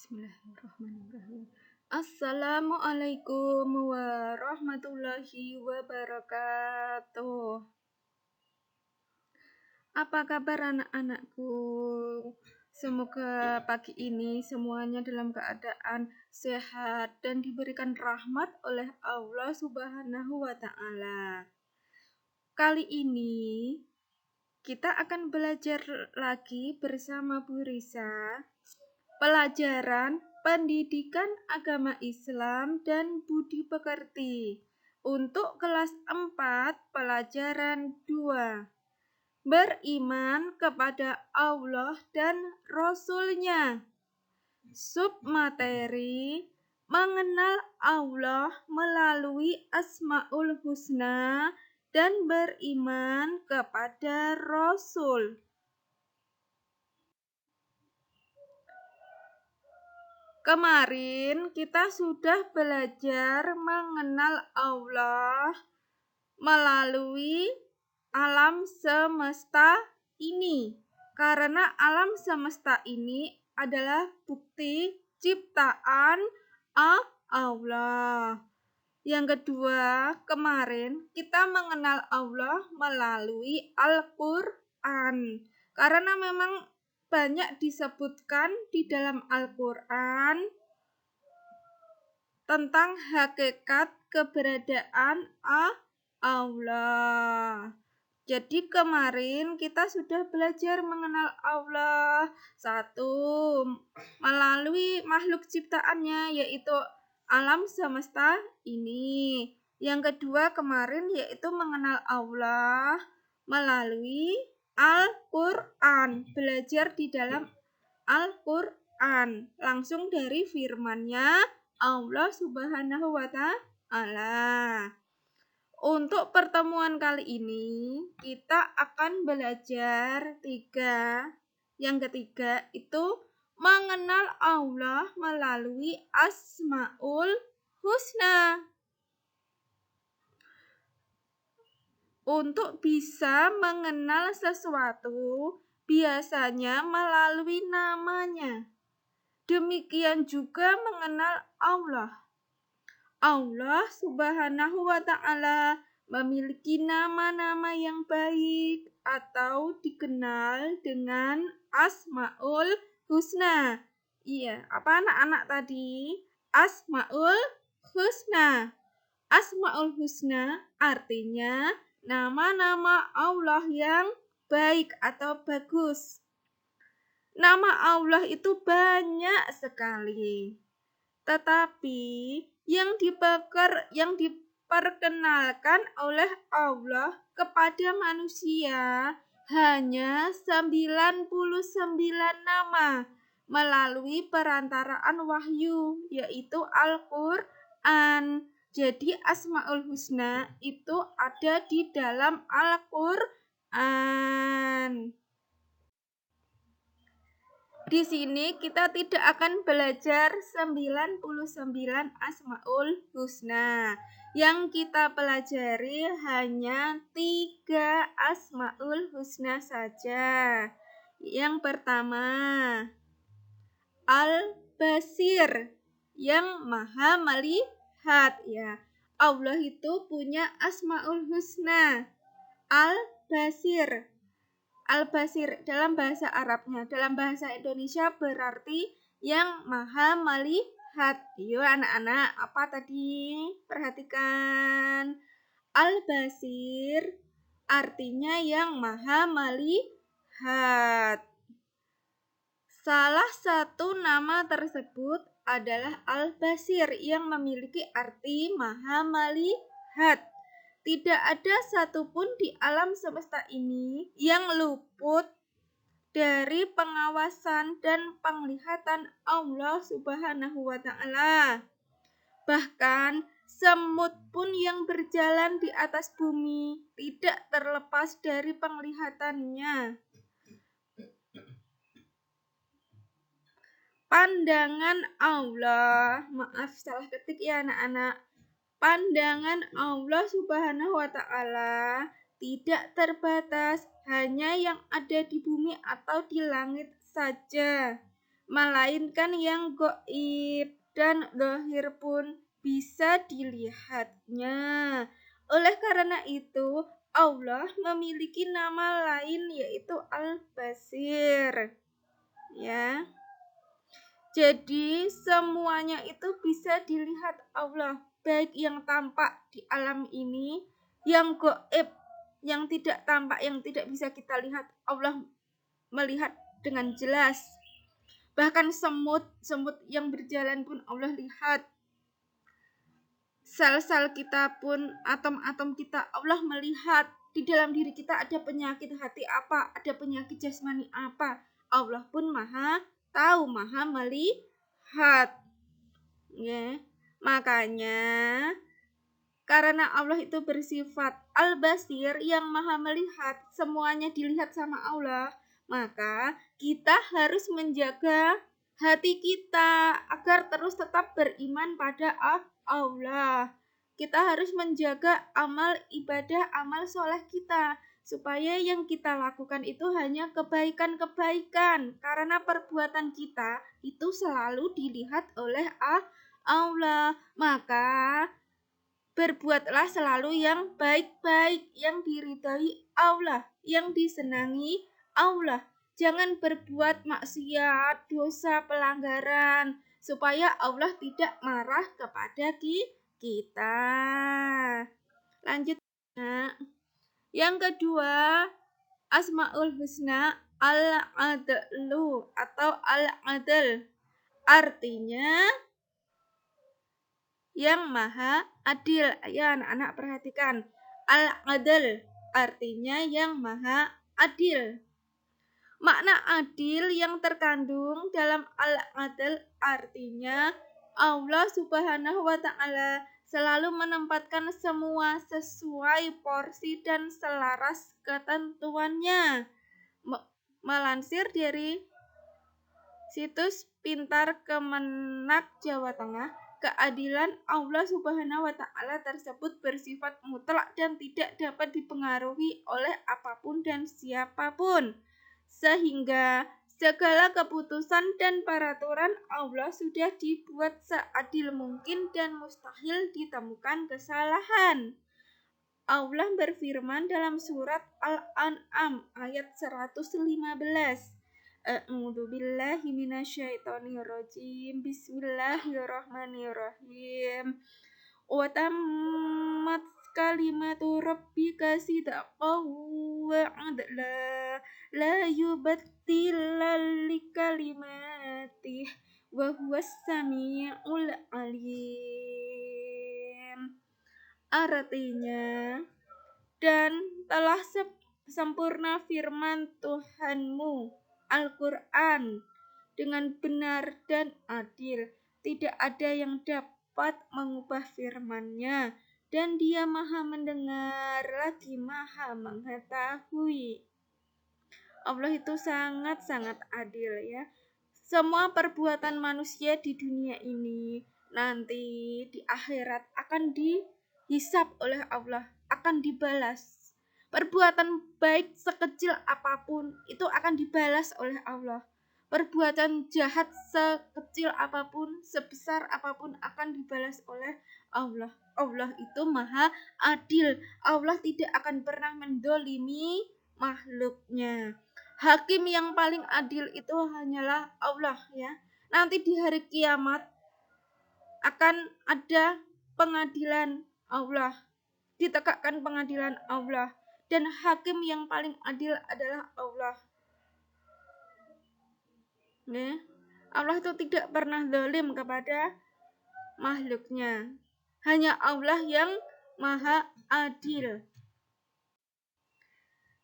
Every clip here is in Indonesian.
Bismillahirrahmanirrahim. Assalamualaikum warahmatullahi wabarakatuh. Apa kabar anak-anakku? Semoga pagi ini semuanya dalam keadaan sehat dan diberikan rahmat oleh Allah Subhanahu wa Ta'ala. Kali ini kita akan belajar lagi bersama Bu Risa pelajaran Pendidikan Agama Islam dan Budi Pekerti untuk kelas 4 pelajaran 2. Beriman kepada Allah dan Rasul-Nya. Submateri mengenal Allah melalui Asmaul Husna dan beriman kepada Rasul. Kemarin kita sudah belajar mengenal Allah melalui alam semesta ini. Karena alam semesta ini adalah bukti ciptaan Allah. Yang kedua, kemarin kita mengenal Allah melalui Al-Quran. Karena memang banyak disebutkan di dalam Al-Quran tentang hakikat keberadaan Allah. Jadi kemarin kita sudah belajar mengenal Allah. 1. Melalui makhluk ciptaannya, yaitu alam semesta ini. Yang kedua kemarin yaitu mengenal Allah melalui Al-Quran, belajar di dalam Al-Quran langsung dari firman-Nya Allah Subhanahu wa Ta'ala. Untuk pertemuan kali ini kita akan belajar 3. Yang ketiga itu mengenal Allah melalui Asmaul Husna. Untuk bisa mengenal sesuatu, biasanya melalui namanya. Demikian juga mengenal Allah. Allah Subhanahu wa Ta'ala memiliki nama-nama yang baik atau dikenal dengan Asmaul Husna. Iya, apa anak-anak tadi? Asmaul Husna. Asmaul Husna artinya nama-nama Allah yang baik atau bagus. Nama Allah itu banyak sekali. Tetapi yang diperkenalkan oleh Allah kepada manusia hanya 99 nama melalui perantaraan wahyu, yaitu Al-Quran. Jadi Asmaul Husna itu ada di dalam Al-Quran. Di sini kita tidak akan belajar 99 Asmaul Husna. Yang kita pelajari hanya 3 Asmaul Husna saja. Yang pertama, Al-Basir, yang Maha Melihat, ya. Allah itu punya Asmaul Husna. Al-Basir. Al-Basir dalam bahasa Arabnya, dalam bahasa Indonesia berarti yang Maha Melihat. Yuk anak-anak, apa tadi? Perhatikan. Al-Basir artinya yang Maha Melihat. Salah satu nama tersebut adalah Al-Basir yang memiliki arti Maha Melihat. Tidak ada satupun di alam semesta ini yang luput dari pengawasan dan penglihatan Allah Subhanahu wa Ta'ala. Bahkan semut pun yang berjalan di atas bumi tidak terlepas dari penglihatannya. Pandangan Allah, maaf salah ketik ya anak-anak. Pandangan Allah Subhanahu wa Ta'ala tidak terbatas hanya yang ada di bumi atau di langit saja. melainkan yang gaib, dan zahir pun bisa dilihatnya. Oleh karena itu, Allah memiliki nama lain yaitu Al-Basir. Ya. Jadi semuanya itu bisa dilihat Allah, baik yang tampak di alam ini, yang gaib, yang tidak tampak, yang tidak bisa kita lihat, Allah melihat dengan jelas. Bahkan semut yang berjalan pun Allah lihat. Sel-sel kita pun, atom-atom kita Allah melihat. Di dalam diri kita ada penyakit hati apa, ada penyakit jasmani apa, Allah pun maha tahu, maha melihat. Ya. Makanya karena Allah itu bersifat Al-Basir yang maha melihat, semuanya dilihat sama Allah, maka kita harus menjaga hati kita agar terus tetap beriman pada Allah. Kita harus menjaga amal ibadah, amal soleh kita, supaya yang kita lakukan itu hanya kebaikan-kebaikan, karena perbuatan kita itu selalu dilihat oleh Allah. Maka berbuatlah selalu yang baik-baik, yang diridhai Allah, yang disenangi Allah. Jangan berbuat maksiat, dosa, pelanggaran, supaya Allah tidak marah kepada kita. Lanjut. Yang kedua, Asmaul Husna Al-Adlu atau Al-Adl. Artinya yang maha adil. Ya, anak-anak perhatikan. Al-Adl artinya yang maha adil. Makna adil yang terkandung dalam Al-Adl artinya Allah Subhanahu wa Ta'ala selalu menempatkan semua sesuai porsi dan selaras ketentuannya. Melansir dari situs Pintar Kemenak Jawa Tengah, keadilan Allah Subhanahu wa Ta'ala tersebut bersifat mutlak dan tidak dapat dipengaruhi oleh apapun dan siapapun, sehingga segala keputusan dan peraturan Allah sudah dibuat seadil mungkin dan mustahil ditemukan kesalahan. Allah berfirman dalam surat Al-An'am ayat 115. A'udzu billahi minasyaitonir rajim. Bismillahirrahmanirrahim. Wa tammat kalimatu rabbika sidqan wa 'adla la yubaddila likalimatih wa huwas samiul alim. Artinya, dan telah sempurna firman Tuhanmu Al-Quran dengan benar dan adil. Tidak ada yang dapat mengubah firman-Nya, dan Dia maha mendengar lagi maha mengetahui. Allah itu sangat-sangat adil ya. Semua perbuatan manusia di dunia ini nanti di akhirat akan dihisab oleh Allah, akan dibalas. Perbuatan baik sekecil apapun itu akan dibalas oleh Allah. Perbuatan jahat sekecil apapun, sebesar apapun akan dibalas oleh Allah. Allah itu maha adil. Allah tidak akan pernah mendolimi makhluknya. Hakim yang paling adil itu hanyalah Allah ya. Nanti di hari kiamat akan ada pengadilan Allah, ditegakkan pengadilan Allah, dan hakim yang paling adil adalah Allah. Ya. Allah itu tidak pernah zalim kepada makhluknya. Hanya Allah yang maha adil.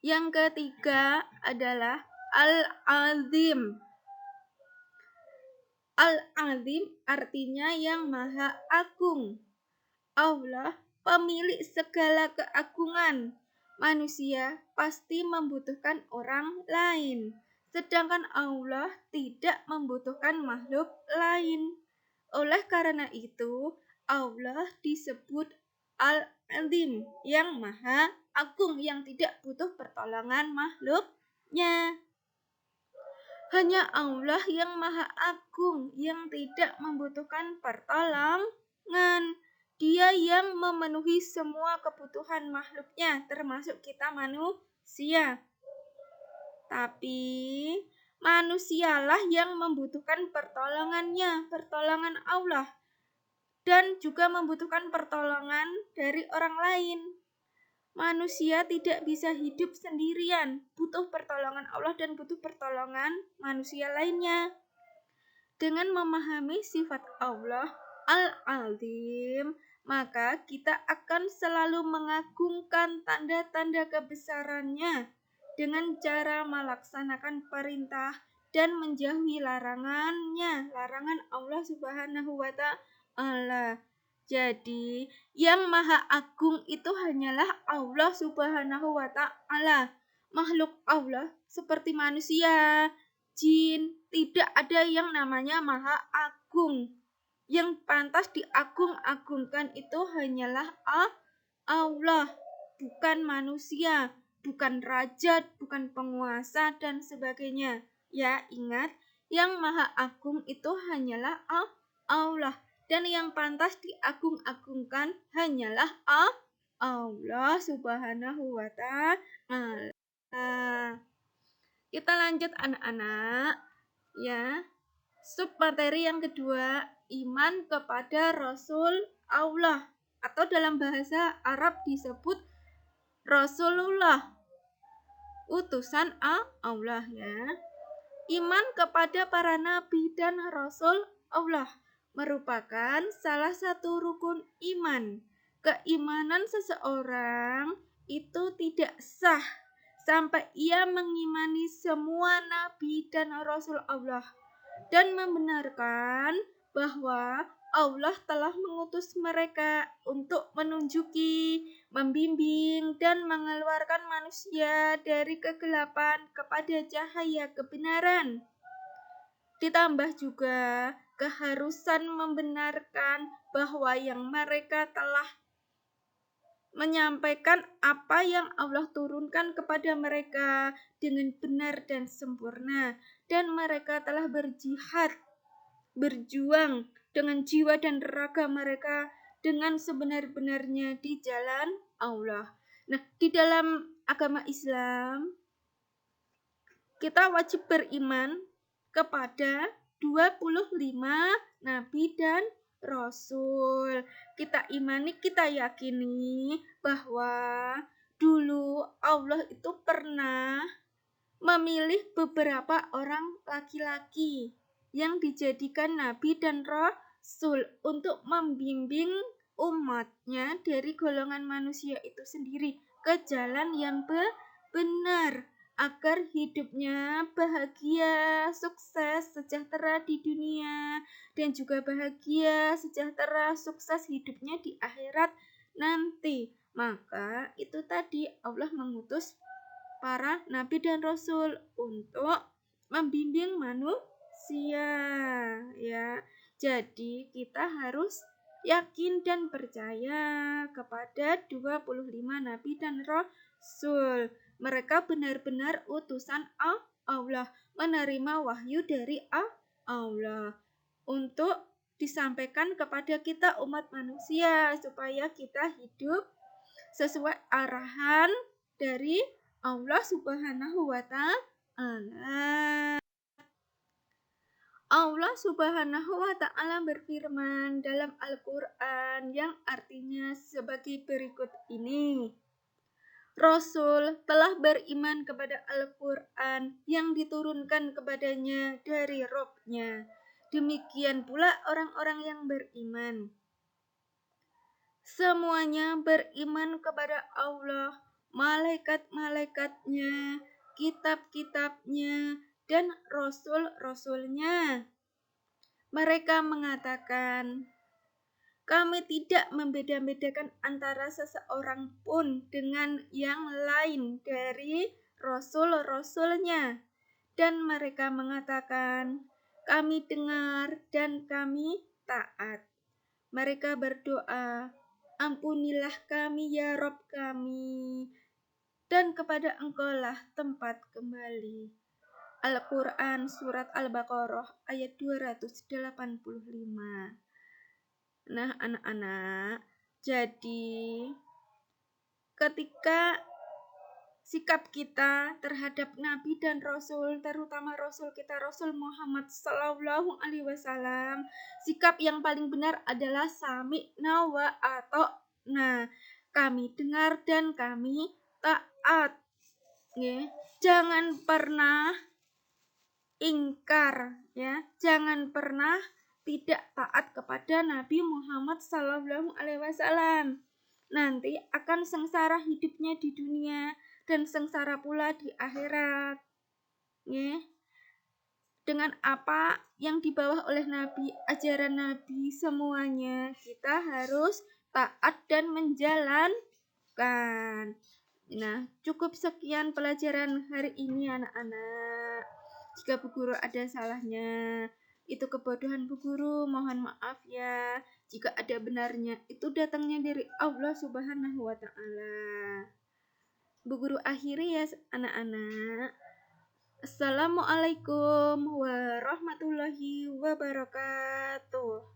Yang ketiga adalah Al-Azim. Al-Azim artinya yang maha agung. Allah pemilik segala keagungan. Manusia pasti membutuhkan orang lain, sedangkan Allah tidak membutuhkan makhluk lain. Oleh karena itu, Allah disebut Al-Azim, yang maha agung, yang tidak butuh pertolongan makhluknya. Hanya Allah yang Maha Agung, yang tidak membutuhkan pertolongan. Dia yang memenuhi semua kebutuhan makhluknya, termasuk kita manusia. Tapi manusialah yang membutuhkan pertolongan Allah, dan juga membutuhkan pertolongan dari orang lain. Manusia tidak bisa hidup sendirian, butuh pertolongan Allah dan butuh pertolongan manusia lainnya. Dengan memahami sifat Allah Al-Azim, maka kita akan selalu mengagungkan tanda-tanda kebesarannya dengan cara melaksanakan perintah dan menjauhi larangan Allah Subhanahu wa Ta'ala. Jadi, yang Maha Agung itu hanyalah Allah Subhanahu wa Ta'ala. Makhluk Allah seperti manusia, jin, tidak ada yang namanya Maha Agung. Yang pantas diagung-agungkan itu hanyalah Allah, bukan manusia, bukan raja, bukan penguasa, dan sebagainya. Ya, ingat, yang Maha Agung itu hanyalah Allah. Dan yang pantas diagung-agungkan hanyalah Allah Subhanahu wa Ta'ala. Kita lanjut anak-anak, ya. Sub materi yang kedua, iman kepada Rasul Allah, atau dalam bahasa Arab disebut Rasulullah, utusan Allah, ya. Iman kepada para nabi dan Rasul Allah merupakan salah satu rukun iman. Keimanan seseorang itu tidak sah sampai ia mengimani semua nabi dan Rasul Allah dan membenarkan bahwa Allah telah mengutus mereka untuk menunjuki, membimbing, dan mengeluarkan manusia dari kegelapan kepada cahaya kebenaran. Ditambah juga keharusan membenarkan bahwa yang mereka telah menyampaikan apa yang Allah turunkan kepada mereka dengan benar dan sempurna, dan mereka telah berjuang dengan jiwa dan raga mereka dengan sebenar-benarnya di jalan Allah. Nah, di dalam agama Islam kita wajib beriman kepada 25 nabi dan rasul. Kita imani, kita yakini bahwa dulu Allah itu pernah memilih beberapa orang laki-laki yang dijadikan nabi dan rasul untuk membimbing umatnya dari golongan manusia itu sendiri ke jalan yang benar, agar hidupnya bahagia, sukses, sejahtera di dunia, dan juga bahagia, sejahtera, sukses hidupnya di akhirat nanti. Maka itu tadi Allah mengutus para nabi dan rasul untuk membimbing manusia, ya. Jadi kita harus yakin dan percaya kepada 25 nabi dan rasul. Mereka benar-benar utusan Allah, menerima wahyu dari Allah untuk disampaikan kepada kita umat manusia supaya kita hidup sesuai arahan dari Allah Subhanahu wa Ta'ala. Allah Subhanahu wa Ta'ala berfirman dalam Al-Quran yang artinya sebagai berikut ini. Rasul telah beriman kepada Al-Quran yang diturunkan kepadanya dari Rabb-nya. Demikian pula orang-orang yang beriman. Semuanya beriman kepada Allah, malaikat-malaikatnya, kitab-kitabnya, dan rasul-rasulnya. Mereka mengatakan, kami tidak membeda-bedakan antara seseorang pun dengan yang lain dari rasul-rasulnya. Dan mereka mengatakan, kami dengar dan kami taat. Mereka berdoa, ampunilah kami ya Rabb kami, dan kepada Engkaulah tempat kembali. Al-Quran surat Al-Baqarah ayat 285. Nah, anak-anak, jadi ketika sikap kita terhadap Nabi dan Rasul, terutama Rasul kita, Rasul Muhammad Sallallahu Alaihi Wasallam, sikap yang paling benar adalah sami'na wa ata'na. Kami dengar dan kami taat. Ya. Jangan pernah ingkar, ya. Jangan pernah tidak taat kepada Nabi Muhammad Sallallahu Alaihi Wasallam. Nanti akan sengsara hidupnya di dunia dan sengsara pula di akhirat. Ya. Dengan apa yang dibawa oleh Nabi, ajaran Nabi, semuanya kita harus taat dan menjalankan. Nah, cukup sekian pelajaran hari ini anak-anak. Jika Bu Guru ada salahnya, itu kebodohan Bu Guru, mohon maaf ya. Jika ada benarnya, itu datangnya dari Allah Subhanahu wa Ta'ala. Bu Guru akhiri ya anak-anak. Assalamualaikum warahmatullahi wabarakatuh.